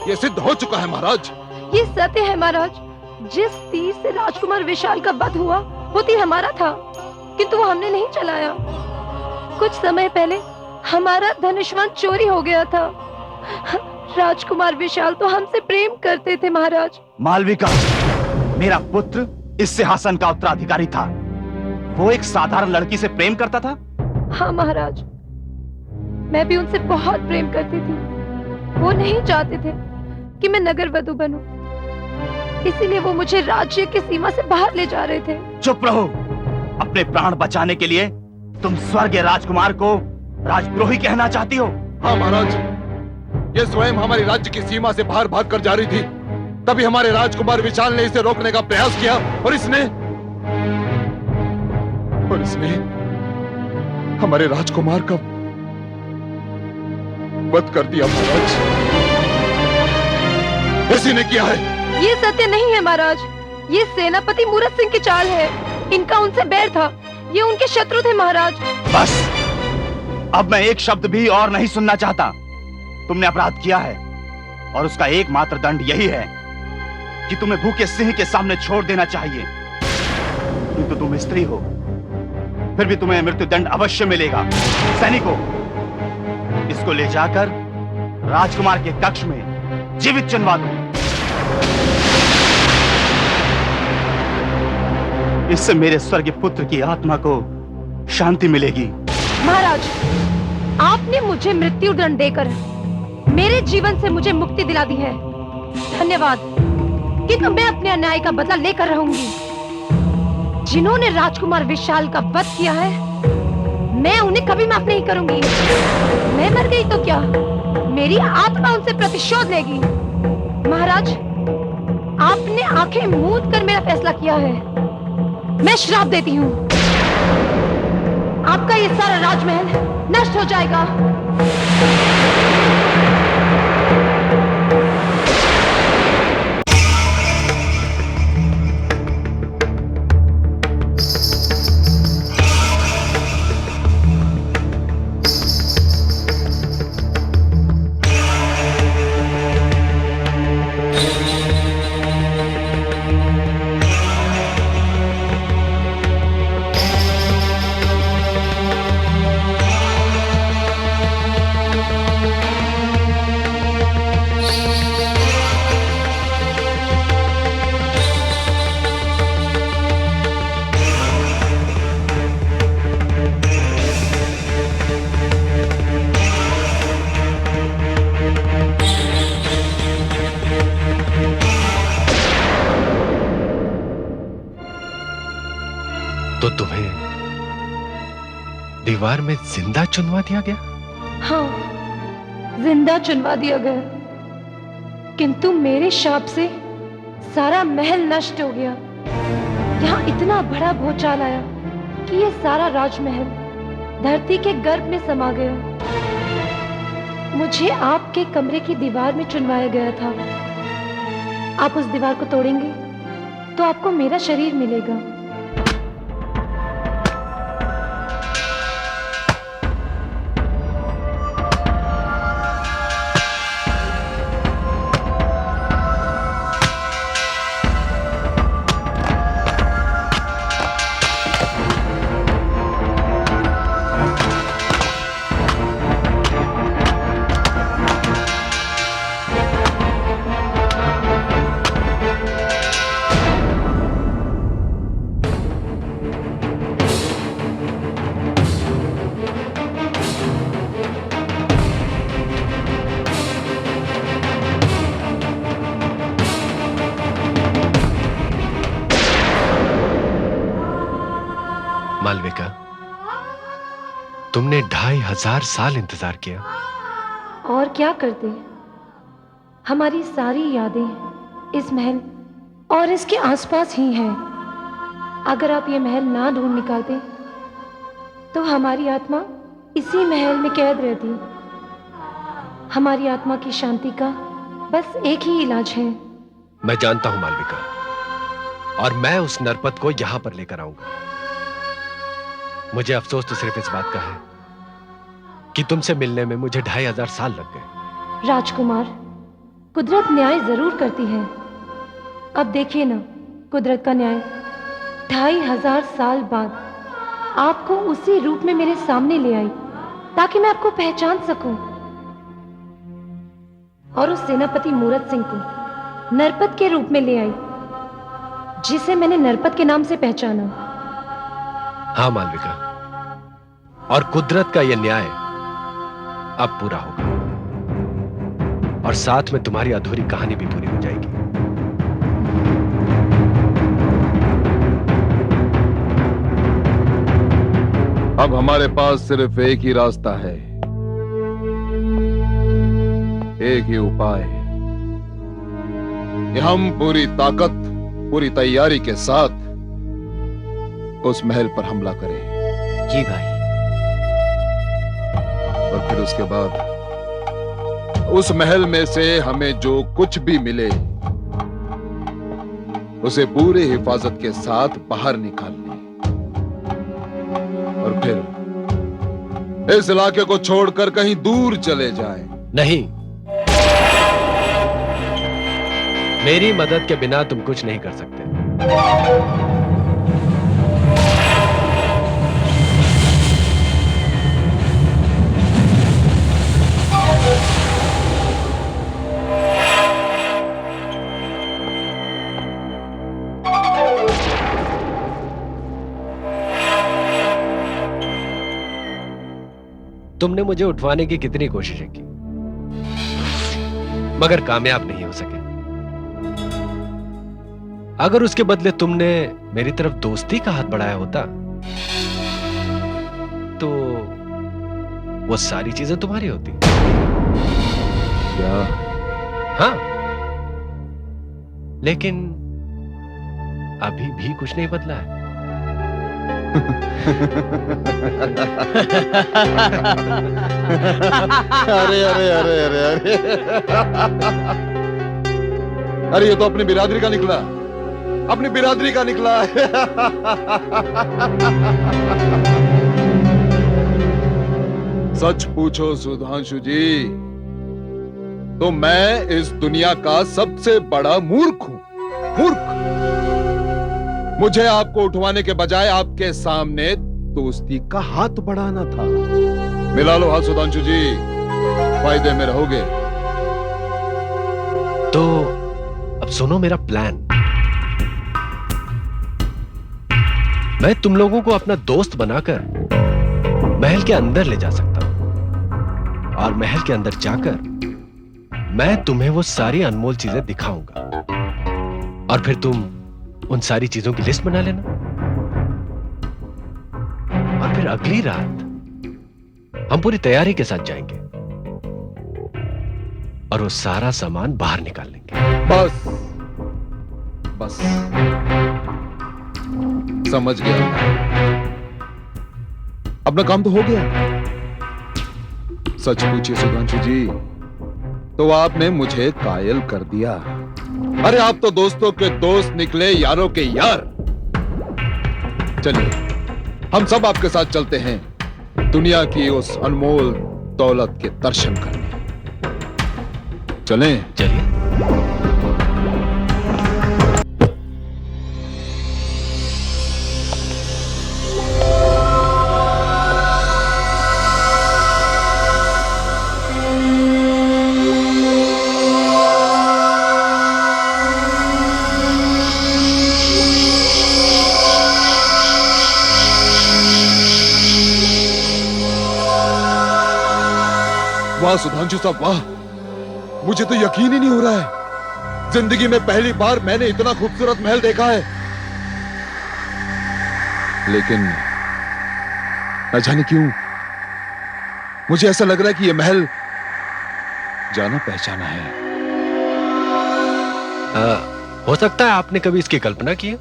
ये सिद्ध हो चुका है महाराज। ये सत्य है महाराज। जिस तीर से राजकुमार विशाल का वध हुआ वो तीर हमारा था, किंतु वो हमने नहीं चलाया। कुछ समय पहले हमारा धनुष्मान चोरी हो गया था। राजकुमार विशाल तो हमसे प्रेम करते थे महाराज। मालविका, मेरा पुत्र इस सिंहासन का उत्तराधिकारी था। वो एक साधारण लड़की से प्रेम करता था? हाँ महाराज, मैं भी उनसे बहुत प्रेम करती थी। वो नहीं चाहते थे कि मैं नगर वधु बनूं, इसीलिए वो मुझे राज्य की सीमा से बाहर ले जा रहे थे। चुप रहो। अपने प्राण बचाने के लिए तुम स्वर्गीय राजकुमार को राजद्रोही कहना चाहती हो? हाँ महाराज, ये स्वयं हमारी राज्य की सीमा से बाहर भाग कर जा रही थी। तभी हमारे राजकुमार विशाल ने इसे रोकने का प्रयास किया और इसने हमारे राजकुमार का वध कर दिया महाराज। इसी ने किया है। ये सत्य नहीं है महाराज। ये सेनापति मूरत सिंह की चाल है। इनका उनसे बैर था। ये उनके शत्रु थे महाराज। बस, अब मैं एक शब्द भी और नहीं सुनना चाहता। तुमने अपराध किया है और उसका एकमात्र दंड यही है कि तुम्हें भूखे सिंह के सामने छोड़ देना चाहिए। किंतु तुम स्त्री हो, फिर भी तुम्हें मृत्यु दंड अवश्य मिलेगा। सैनिकों, इसको ले जाकर राजकुमार के कक्ष में जीवित चिनवा दो। इससे मेरे स्वर्गीय पुत्र की आत्मा को शांति मिलेगी। महाराज, आपने मुझे मृत्यु दंड देकर मेरे जीवन से मुझे मुक्ति दिला दी है। धन्यवाद। किंतु मैं अपने अन्याय का बदला लेकर रहूंगी। जिन्होंने राजकुमार विशाल का वध किया है, मैं उन्हें कभी माफ नहीं करूंगी। मैं मर गई तो क्या, मेरी आत्मा उनसे प्रतिशोध लेगी। महाराज, आपने आंखें मूंद कर मेरा फैसला किया है। मैं श्राप देती हूँ, आपका ये सारा राजमहल नष्ट हो जाएगा। तो तुम्हें दीवार में जिंदा चुनवा दिया गया? हाँ, जिंदा चुनवा दिया गया, किंतु मेरे शाप से सारा महल नष्ट हो गया। यहाँ इतना बड़ा भूचाल आया कि ये सारा राजमहल धरती के गर्भ में समा गया। मुझे आपके कमरे की दीवार में चुनवाया गया था। आप उस दीवार को तोड़ेंगे तो आपको मेरा शरीर मिलेगा। मालविका, तुमने 2500 साल इंतजार किया। और क्या करते, हमारी सारी यादें इस महल और इसके आसपास ही हैं। अगर आप ये महल ना ढूंढ निकालते तो हमारी आत्मा इसी महल में कैद रहती। हमारी आत्मा की शांति का बस एक ही इलाज है। मैं जानता हूं मालविका, और मैं उस नरपत को यहां पर लेकर आऊंगा। मुझे अफसोस तो सिर्फ इस बात का है कि तुमसे मिलने में मुझे 2500 साल लग गए। राजकुमार, कुदरत न्याय जरूर करती है। अब देखिए ना, कुदरत का न्याय 2500 साल बाद आपको उसी रूप में मेरे सामने ले आई ताकि मैं आपको पहचान सकूं। और उस सेनापति मूरत सिंह को नरपत के रूप में ले आई, जिसे मैंने नरपत के नाम से पहचाना। हाँ मालविका, और कुदरत का यह न्याय अब पूरा होगा, और साथ में तुम्हारी अधूरी कहानी भी पूरी हो जाएगी। अब हमारे पास सिर्फ एक ही रास्ता है, एक ही उपाय कि हम पूरी ताकत, पूरी तैयारी के साथ उस महल पर हमला करें। जी भाई। और फिर उसके बाद उस महल में से हमें जो कुछ भी मिले उसे पूरी हिफाजत के साथ बाहर निकाल लें, और फिर इस इलाके को छोड़कर कहीं दूर चले जाएं। नहीं, मेरी मदद के बिना तुम कुछ नहीं कर सकते। तुमने मुझे उठवाने की कितनी कोशिशें की, मगर कामयाब नहीं हो सके। अगर उसके बदले तुमने मेरी तरफ दोस्ती का हाथ बढ़ाया होता तो वो सारी चीजें तुम्हारी होती। क्या? हाँ, लेकिन अभी भी कुछ नहीं बदला है। अरे अरे अरे अरे अरे अरे, ये तो अपनी बिरादरी का निकला, अपनी बिरादरी का निकला। सच पूछो सुधांशु जी, तो मैं इस दुनिया का सबसे बड़ा मूर्ख हूं, मूर्ख। मुझे आपको उठवाने के बजाय आपके सामने दोस्ती का हाथ बढ़ाना था। मिला लो हाथ सुधांशु जी, फायदे में रहोगे। तो अब सुनो मेरा प्लान। मैं तुम लोगों को अपना दोस्त बनाकर महल के अंदर ले जा सकता हूं, और महल के अंदर जाकर मैं तुम्हें वो सारी अनमोल चीजें दिखाऊंगा, और फिर तुम उन सारी चीजों की लिस्ट बना लेना। और फिर अगली रात हम पूरी तैयारी के साथ जाएंगे और वो सारा सामान बाहर निकाल लेंगे। बस बस, समझ गया। अपना काम तो हो गया। सच पूछिए सुधांशु जी, तो आपने मुझे कायल कर दिया। अरे आप तो दोस्तों के दोस्त निकले, यारों के यार। चलिए हम सब आपके साथ चलते हैं दुनिया की उस अनमोल दौलत के दर्शन करने। चलें? चलिए। वाह सुधांशु साहब, वाह। मुझे तो यकीन ही नहीं हो रहा है, जिंदगी में पहली बार मैंने इतना खूबसूरत महल देखा है। लेकिन न जाने क्यों मुझे ऐसा लग रहा है कि यह महल जाना पहचाना है। हो सकता है आपने कभी इसकी कल्पना की हो।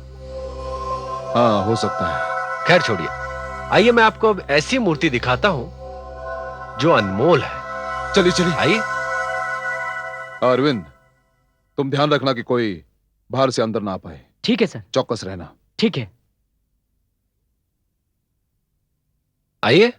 हाँ, हो सकता है। खैर छोड़िए, आइए मैं आपको अब ऐसी मूर्ति दिखाता हूं जो अनमोल है। चलिए चलिए आइए। अरविंद, तुम ध्यान रखना कि कोई बाहर से अंदर ना आ पाए। ठीक है सर। चौकस रहना। ठीक है। आइए।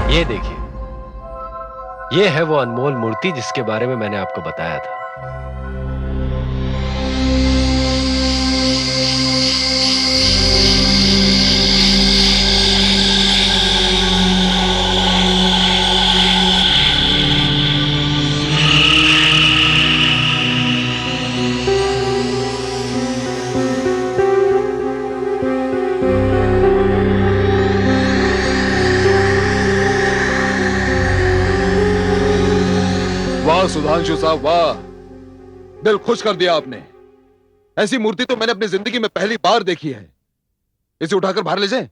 ये देखिए, ये है वो अनमोल मूर्ति जिसके बारे में मैंने आपको बताया था। वाह सुधांशु साहब, वाह। दिल खुश कर दिया आपने। ऐसी मूर्ति तो मैंने अपनी जिंदगी में पहली बार देखी है। इसे उठाकर बाहर ले जाएं?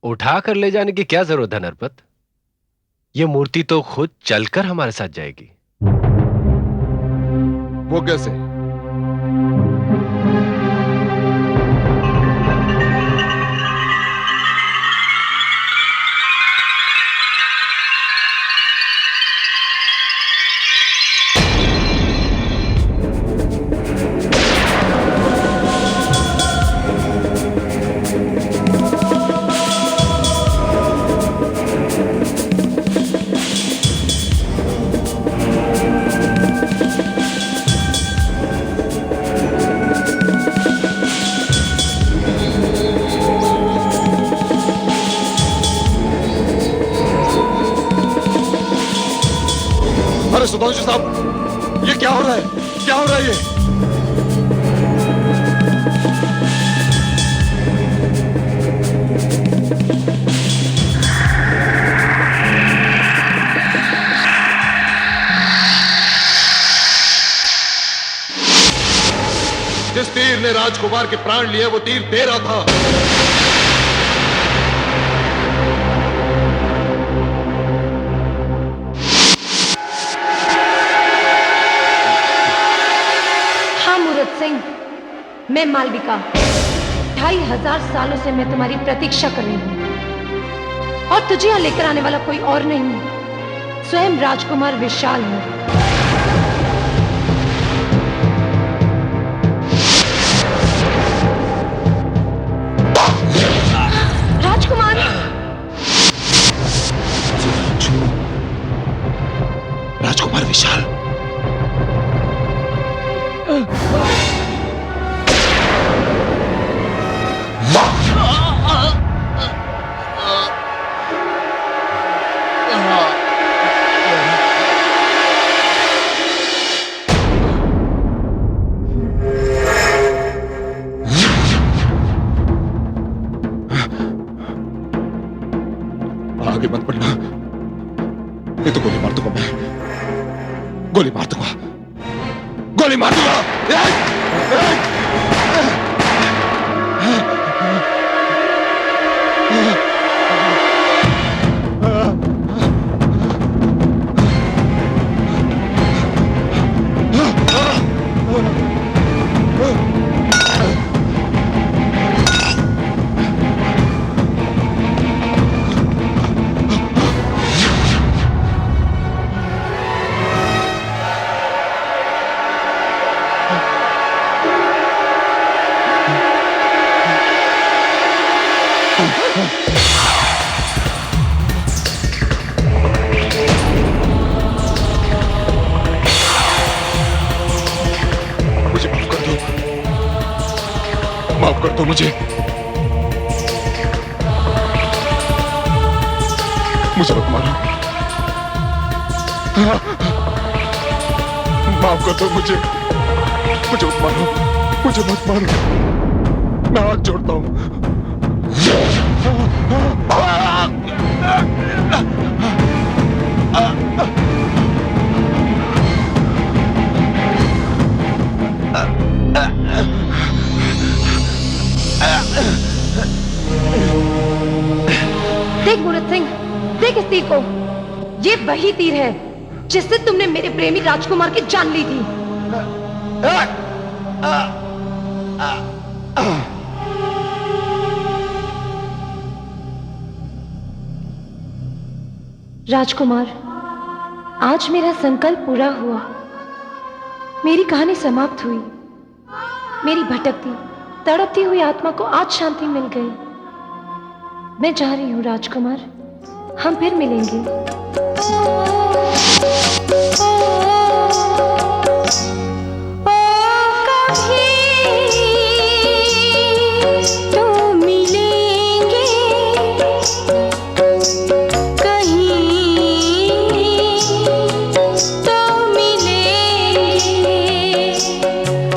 उठाकर ले जाने की क्या जरूरत है नरपत? ये मूर्ति तो खुद चलकर हमारे साथ जाएगी। वो कैसे? अरे सुधांशु साहब, ये क्या हो रहा है? क्या हो रहा है ये? जिस तीर ने राजकुमार के प्राण लिए वो तीर तेरा था। हाँ मूरत सिंह, मैं मालविका 2500 सालों से मैं तुम्हारी प्रतीक्षा कर रही हूँ और तुझे यहाँ लेकर आने वाला कोई और नहीं, स्वयं राजकुमार विशाल है। राजकुमार, राजकुमार विशाल, आगे मत बढ़ना, नहीं तो गोली मार दूंगा मैं, गोली मार दूंगा, गोली मार दूंगा। मुझे माफ कर दो, माफ कर दो मुझे मत मारो, माफ कर दो मुझे मत मारो, मुझे मत मारो, मैं हाथ जोड़ता हूं। देख मूरत सिंह, देख इस तीर को, ये वही तीर है जिससे तुमने मेरे प्रेमी राजकुमार की जान ली थी। राजकुमार, आज मेरा संकल्प पूरा हुआ, मेरी कहानी समाप्त हुई, मेरी भटकती तड़पती हुई आत्मा को आज शांति मिल गई। मैं जा रही हूँ राजकुमार, हम फिर मिलेंगे।